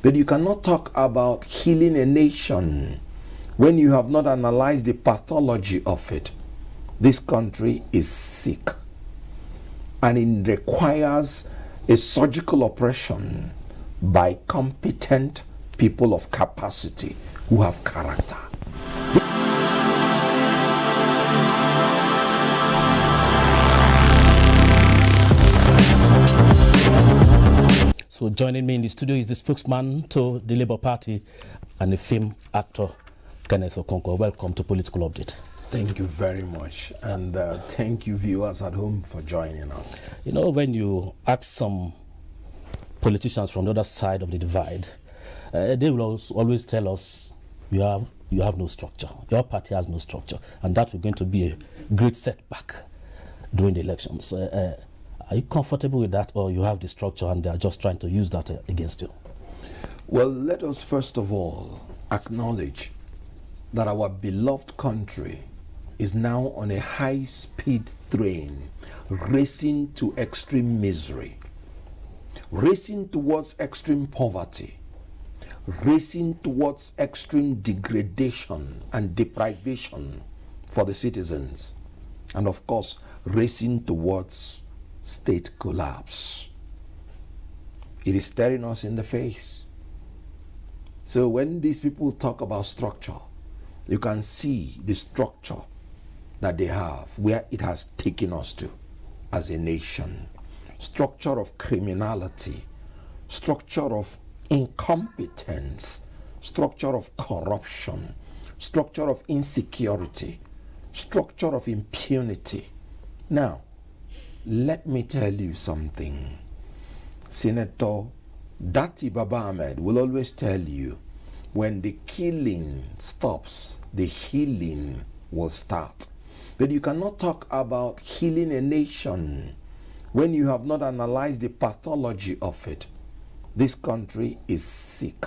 But you cannot talk about healing a nation when you have not analyzed the pathology of it. This country is sick, and it requires a surgical operation by competent people of capacity who have character. So joining me in the studio is the spokesman to the Labour Party and the film actor Kenneth Okonkwo. Welcome to Political Update. Thank you very much, and thank you viewers at home for joining us. You know, when you ask some politicians from the other side of the divide, they will always tell us you have no structure. Your party has no structure, and that will going to be a great setback during the elections. Are you comfortable with that, or you have the structure and they are just trying to use that against you? Well, let us first of all acknowledge that our beloved country is now on a high-speed train racing to extreme misery, racing towards extreme poverty, racing towards extreme degradation and deprivation for the citizens, and of course, racing towards state collapse. It is staring us in the face. So when these people talk about structure, you can see the structure that they have, where it has taken us to as a nation. Structure of criminality, structure of incompetence, structure of corruption, structure of insecurity, structure of impunity. Now, let me tell you something. Senator Dati Baba Ahmed will always tell you, when the killing stops, the healing will start. But you cannot talk about healing a nation when you have not analyzed the pathology of it. This country is sick,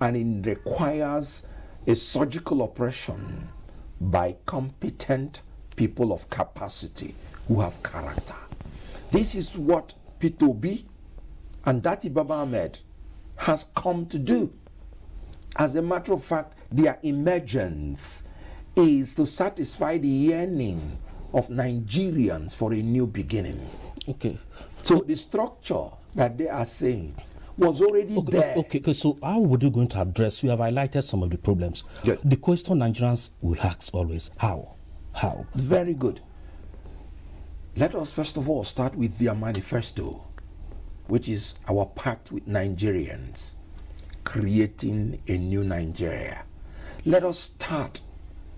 and it requires a surgical operation by competent people of capacity who have character. This is what P2B and Dati Baba Ahmed has come to do. As a matter of fact, their emergence is to satisfy the yearning of Nigerians for a new beginning. Okay. So the structure that they are saying was already there. Okay, so how would you going to address? You have highlighted some of the problems. Yeah. The question Nigerians will ask always, how? How? Very good. Let us first of all start with their manifesto, which is our pact with Nigerians, creating a new Nigeria. Let us start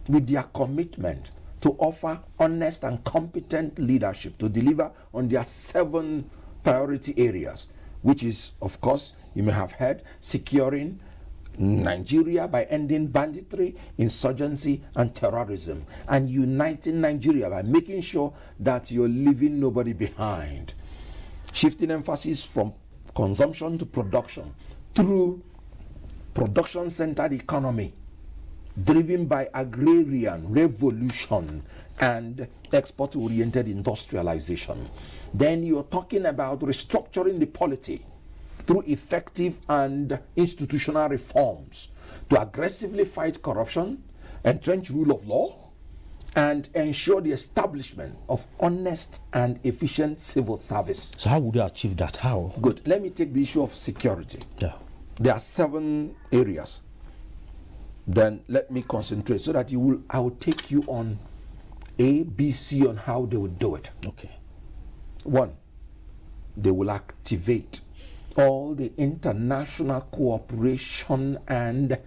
with their commitment to offer honest and competent leadership to deliver on their 7 priority areas, which is, of course, you may have heard, securing Nigeria by ending banditry, insurgency, and terrorism, and uniting Nigeria by making sure that you're leaving nobody behind. Shifting emphasis from consumption to production through production-centered economy, driven by agrarian revolution and export-oriented industrialization. Then you're talking about restructuring the polity through effective and institutional reforms to aggressively fight corruption, entrench rule of law, and ensure the establishment of honest and efficient civil service. So how would you achieve that? How? Good. Let me take the issue of security. Yeah. There are 7 areas. Then let me concentrate so that I will take you on A, B, C on how they will do it. Okay. 1, they will activate all the international cooperation and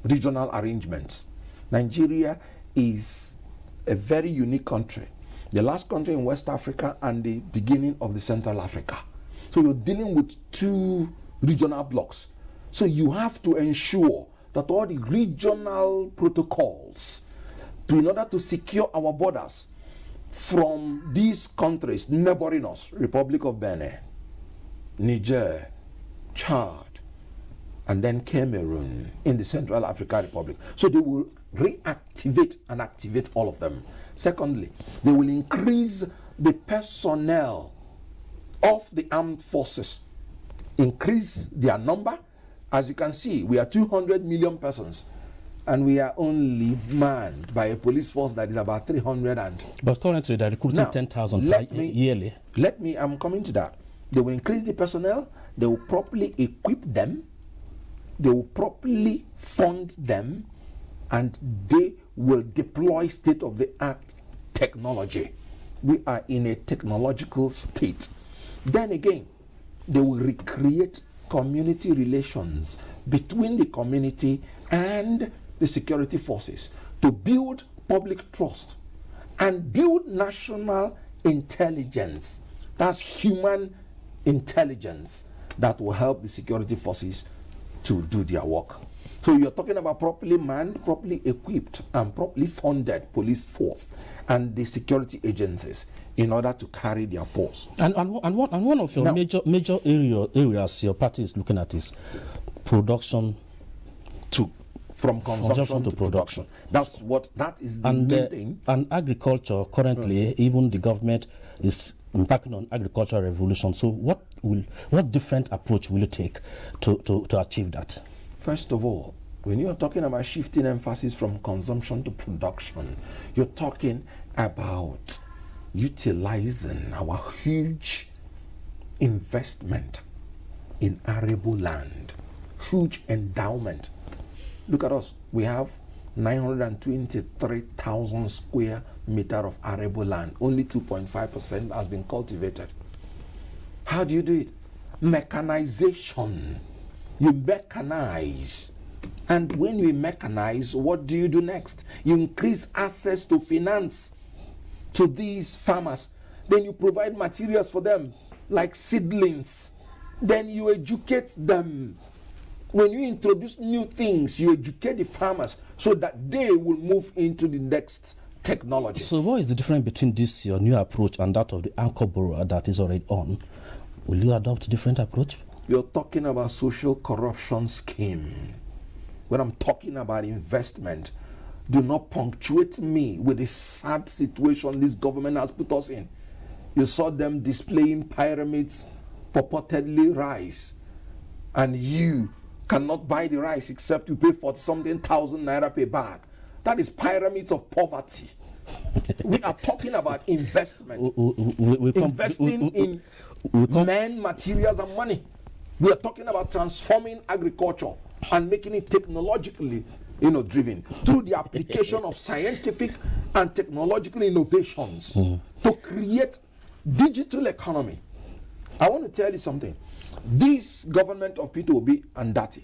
regional arrangements. Nigeria is a very unique country, the last country in West Africa and the beginning of the Central Africa. So you're dealing with 2 regional blocks. So you have to ensure that all the regional protocols, in order to secure our borders from these countries neighboring us, Republic of Benin, Niger, Chad, and then Cameroon in the Central African Republic. So they will reactivate and activate all of them. Secondly, they will increase the personnel of the armed forces increase their number. As you can see, we are 200 million persons, and we are only manned by a police force that is about 300 and... But currently they're recruiting 10,000 yearly. I'm coming to that. They will increase the personnel, they will properly equip them, they will properly fund them, and they will deploy state-of-the-art technology. We are in a technological state. Then again, they will recreate community relations between the community and the security forces to build public trust and build national intelligence. That's human intelligence that will help the security forces to do their work. So you're talking about properly manned, properly equipped, and properly funded police force and the security agencies in order to carry their force. And one of your major areas your party is looking at is production from consumption to production. That is the main thing. And agriculture currently, even the government is embarking on agricultural revolution. So what different approach will you take to achieve that? First of all, when you're talking about shifting emphasis from consumption to production, you're talking about utilizing our huge investment in arable land, huge endowment. Look at us. We have 923,000 square meter of arable land. Only 2.5% has been cultivated. How do you do it? Mechanization. You mechanize. And when you mechanize, what do you do next? You increase access to finance to these farmers. Then you provide materials for them, like seedlings. Then you educate them. When you introduce new things, you educate the farmers so that they will move into the next technology. So what is the difference between this, your new approach, and that of the anchor borrower that is already on? Will you adopt a different approach? You're talking about social corruption scheme. When I'm talking about investment, do not punctuate me with the sad situation this government has put us in. You saw them displaying pyramids, purportedly rice, and you cannot buy the rice except you pay 40-something thousand naira per bag. That is pyramids of poverty. We are talking about investment. Investing in men, materials, and money. We are talking about transforming agriculture and making it technologically driven through the application of scientific and technological innovations to create digital economy. I want to tell you something. This government of Peter Obi and Dati,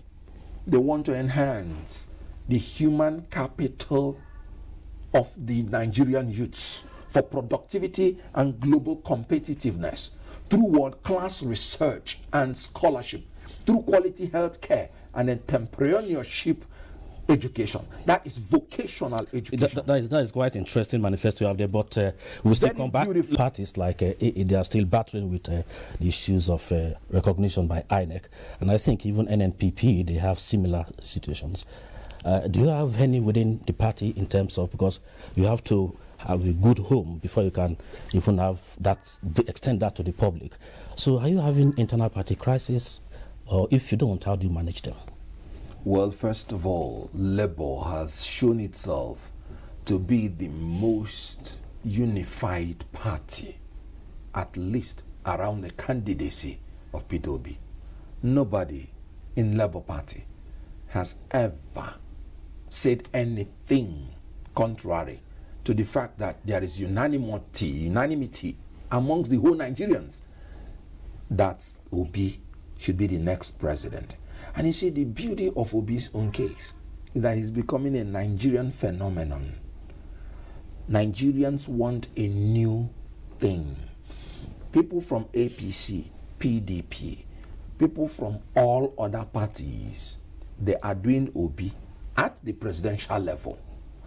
they want to enhance the human capital of the Nigerian youths for productivity and global competitiveness through world-class research and scholarship, through quality health care and entrepreneurship education. That is vocational education. That is quite interesting manifesto you have there, but we'll still come back. Parties like they are still battling with the issues of recognition by INEC, and I think even NNPP, they have similar situations. Do you have any within the party in terms of, because you have to have a good home before you can even have that, extend that to the public. So are you having internal party crisis, or if you don't, how do you manage them? Well, first of all, Labour has shown itself to be the most unified party, at least around the candidacy of Peter Obi. Nobody in Labour Party has ever said anything contrary to the fact that there is unanimity amongst the whole Nigerians that Obi should be the next president. And you see, the beauty of Obi's own case is that he's becoming a Nigerian phenomenon. Nigerians want a new thing. People from APC, PDP, people from all other parties, they are doing Obi at the presidential level.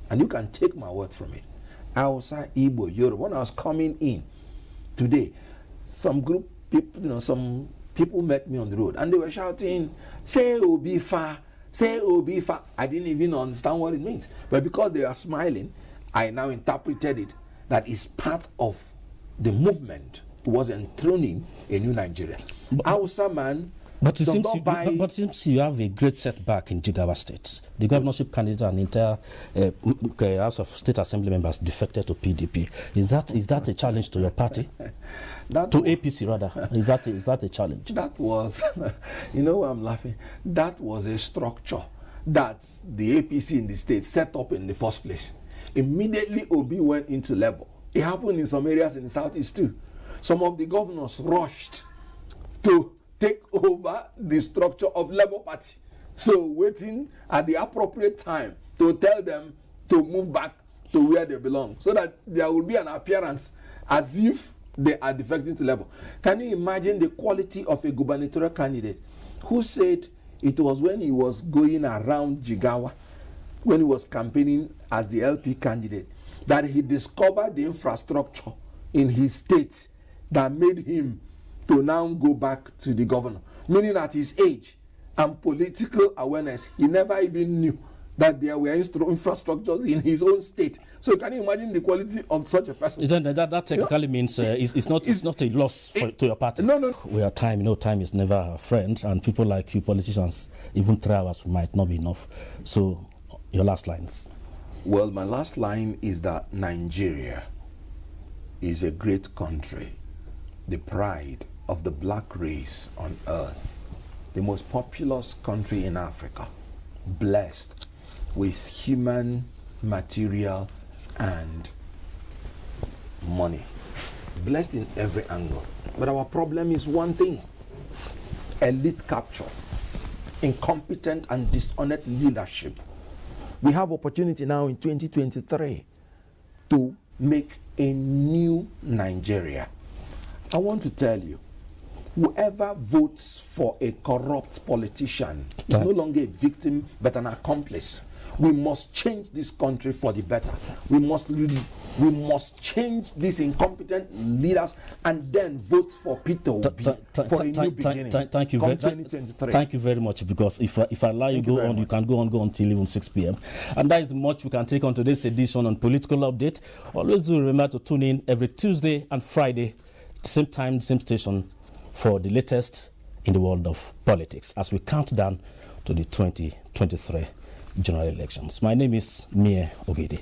And you can take my word from it. Hausa, Igbo, Yoruba. When I was coming in today, some group people, some people met me on the road and they were shouting, "Say Obi fa, say Obi fa." I didn't even understand what it means. But because they are smiling, I now interpreted it that it's part of the movement towards enthroning a new Nigeria. Hausa man But it seems you have a great setback in Jigawa State. The governorship candidate and entire House of State Assembly members defected to PDP. Is that a challenge to your party? APC rather. Is that a challenge? That was, you know, I'm laughing. That was a structure that the APC in the state set up in the first place. Immediately, Obi went into Labour. It happened in some areas in the southeast too. Some of the governors rushed to take over the structure of Labour Party. So waiting at the appropriate time to tell them to move back to where they belong, so that there will be an appearance as if they are defecting to Labour. Can you imagine the quality of a gubernatorial candidate who said it was when he was going around Jigawa, when he was campaigning as the LP candidate, that he discovered the infrastructure in his state that made him to now go back to the governor, meaning at his age and political awareness, he never even knew that there were infrastructures in his own state. So can you imagine the quality of such a person? That technically means it's not a loss to your party. No. We are time. You know, time is never a friend, and people like you, politicians, even 3 hours might not be enough. So, your last lines. Well, my last line is that Nigeria is a great country, the pride of the black race on earth, the most populous country in Africa, blessed with human, material, and money. Blessed in every angle. But our problem is one thing: elite capture, incompetent and dishonest leadership. We have opportunity now in 2023 to make a new Nigeria. I want to tell you, whoever votes for a corrupt politician is no longer a victim but an accomplice. We must change this country for the better. We must change these incompetent leaders and then vote for Peter Obi for a new beginning. Thank you very much, because if I allow you go on, you can go on until even 6 p.m. And that is the much we can take on today's edition on Political Update. Always do remember to tune in every Tuesday and Friday, same time, same station, for the latest in the world of politics as we count down to the 2023 general elections. My name is Mie Ogede.